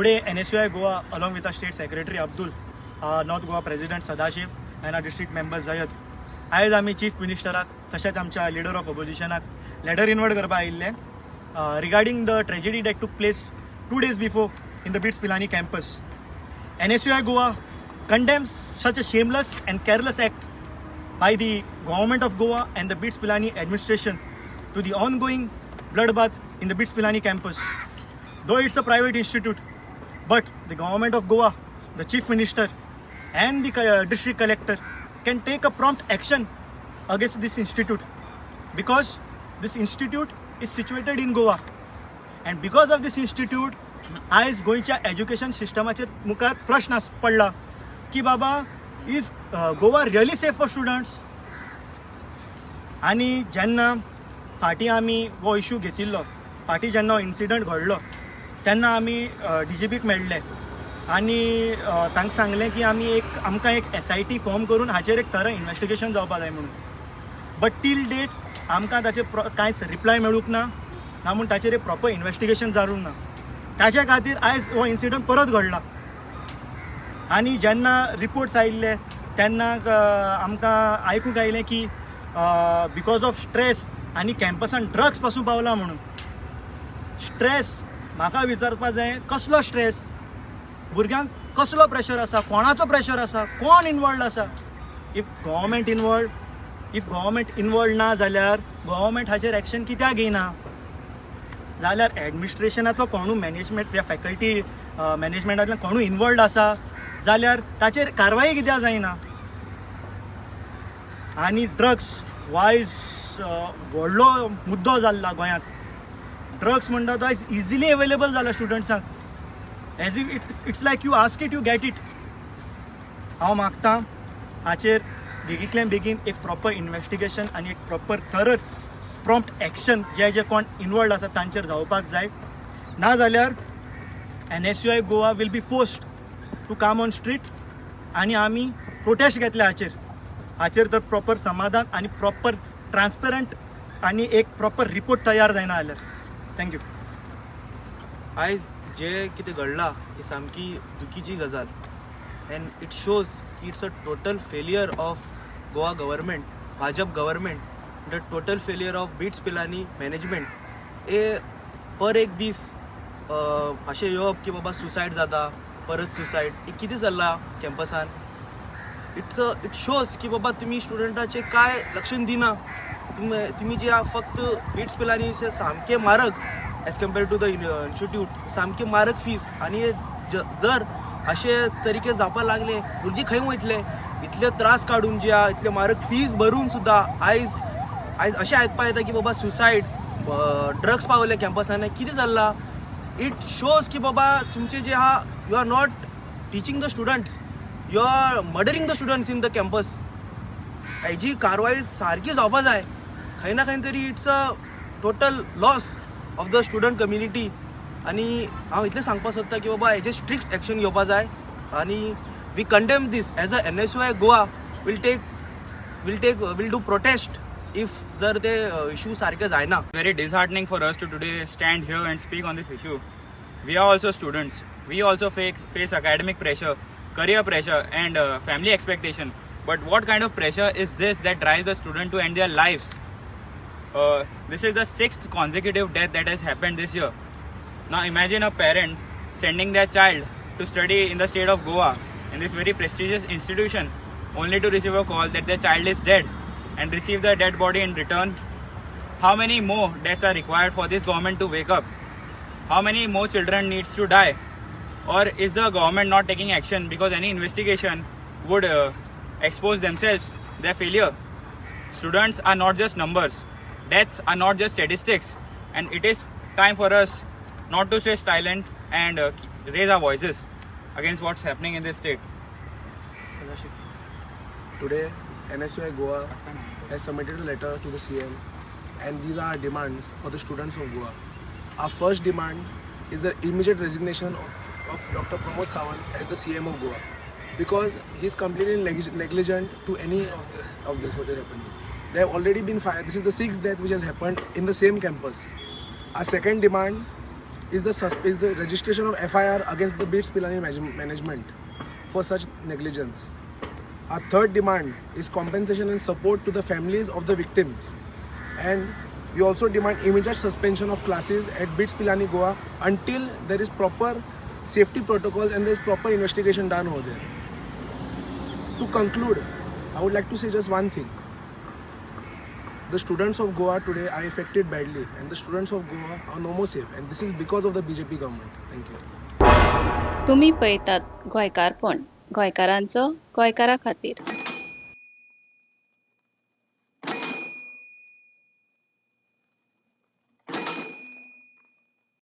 Today, NSUI Goa, along with our State Secretary Abdul, North Goa President Sadashiv, and our District Member Zayed, आयज आमी chief मिनिस्टराक तशेंच आमच्या leader of ऑपोजिशनाक letter invert करपाक आयिल्ले regarding the tragedy that टूक place 2 days before in the BITS Pilani campus. NSUI Goa condemns such a shameless and careless act by the government of Goa and the BITS Pilani administration to the ongoing bloodbath in the BITS Pilani campus. Though it's a private institute, but the government of Goa, the chief minister and the district collector can take a prompt action against this institute because this institute is situated in Goa, and because of this institute आयज गोंयच्या education सिस्टमाचेर मुखार प्रश्न पडला की बाबा is Goa really safe for students. आनी जेन्ना फाटीं आमी हो इशू घेतिल्लो, फाटीं जेन्ना हो इन्सिडंट घडलो तेन्ना आमी DGPक मेळ्ळे आनी तांकां सांगलें की आमकां एक SIT फॉर्म करून हाचेर एक थरो इन्वेस्टिगेशन जावपा जाय म्हणून. बट टील डेट आमकां ताचेर कांयच रिप्लाय मेळूंक ना म्हूण ताचेर एक प्रॉपर इन्वेस्टिगेशन जावूंक ना. ताच्या खातीर आयज हो इन्सिडंट परत घडला आनी जेन्ना रिपोर्ट्स आयिल्ले तेन्ना आमकां आयकूंक आयलें की बिकॉज ऑफ स्ट्रेस आनी कॅम्पसान ड्रग्स पासून पावला म्हणून. स्ट्रेस म्हाका विचारपाक जाय, कसलो स्ट्रेस? भुरग्यांक कसलो प्रेशर आसा, कोणाचो प्रेशर आसा, कोण इनवॉल्ड आसा? इफ गव्हर्मेंट इनवॉल्ड ना जाल्यार गव्हर्मेंट हाचेर एक्शन कित्याक घेयना? जाल्यार एडमिनिस्ट्रेशनांतलो कोणूय मॅनेजमेंट या फॅकल्टी मॅनेजमेंटांतल्यान कोणूय इनवॉल्ड आसा जाल्यार ताचेर कारवाय कित्याक जायना? आनी ड्रग्स वायज व्हडलो मुद्दो जाल्ला गोंयांत. ड्रग्स म्हणटा तो आयज इजिली अवेलेबल जाला स्टुडंट्सांक. As if it's like you ask it you get it. हांव मागतां हाचेर बेगींतल्यान बेगीन एक प्रॉपर इन्वेस्टिगेशन आनी एक प्रॉपर थरड प्रॉम्प्ट एक्शन जे कोण इनवॉल्ड आसा तांचेर जावपाक जाय. ना जाल्यार NSUI Goa will be forced to come on street आनी आमी प्रोटेस्ट घेतले हाचेर तर प्रॉपर समाधान आनी प्रॉपर ट्रान्सपेरंट आनी एक प्रॉपर रिपोर्ट तयार जायना जाल्यार. थँक्यू. आयज जे कितें घडलां ही सामकी दुखीची गजाल and it shows it's a total failure of Goa government, Bhajap government, the total failure of BITS Pilani management. पर एक दीस अशें येवप की बाबा सुसायड जाता, परत सुसायड, हे कितें चल्लां कॅम्पसान? इट शोज की बाबा तुमी स्टुडंटाचें काय लक्ष दिना. तुमी जे फक्त BITS Pilaniचे सामके म्हारग as compare to the institute, सामके म्हारग फीज. आनी जर अशे तरीके जावपाक लागले भुरगीं खंय वयतले? इतले त्रास काडून जे इतले म्हारग फीज भरून सुद्दां आयज अशें आयकपाक येता की बाबा सुसायड, ड्रग्स पावले कॅम्पसांनी. कितें जाल्लां? इट शोज की बाबा तुमचे जे आहा you are not teaching the students, you are murdering the students in the campus. हेजी कारवाय सारकी जावपा जाय. खंय ना खंय तरी it's a total loss of the student community. आनी हांव इतलें सांगपाक सोदता की बाबा हेजेर स्ट्रिक्ट एक्शन घेवपा जाय. आनी we condemn this as a NSUI Goa will do protest if जर ते इशू सारखे जायना. Very disheartening for us to today stand here and speak on this issue. We are also students. We also face academic pressure, career pressure and family expectation. But what kind of pressure is this that drives the student to end their lives? This is the 6th consecutive death that has happened this year. Now imagine a parent sending their child to study in the state of Goa in this very prestigious institution only to receive a call that their child is dead and receive the dead body in return. How many more deaths are required for this government to wake up? How many more children needs to die? Or is the government not taking action because any investigation would expose themselves their failure? Students are not just numbers. Deaths are not just statistics. And it is time for us not to stay silent and raise our voices against what's happening in this state. Today, NSUI Goa has submitted a letter to the CM, and these are demands for the students of Goa. Our first demand is the immediate resignation of Dr. Pramod Sawant as the CM of Goa, because he is completely negligent to any of this what is happening. They have already been fired. This is the 6th death which has happened in the same campus. Our second demand is the registration of FIR against the BITS Pilani management for such negligence. Our third demand is compensation and support to the families of the victims. And we also demand immediate suspension of classes at BITS Pilani Goa until there is proper safety protocols and there is proper investigation done over there. To conclude, I would like to say just one thing. The students of Goa today are affected badly, and the students of Goa are no more safe, and this is because of the BJP government. Thank you. तुम्ही पळयतात गोंयकारपण गोंयकारांचो गोंयकारा खातीर.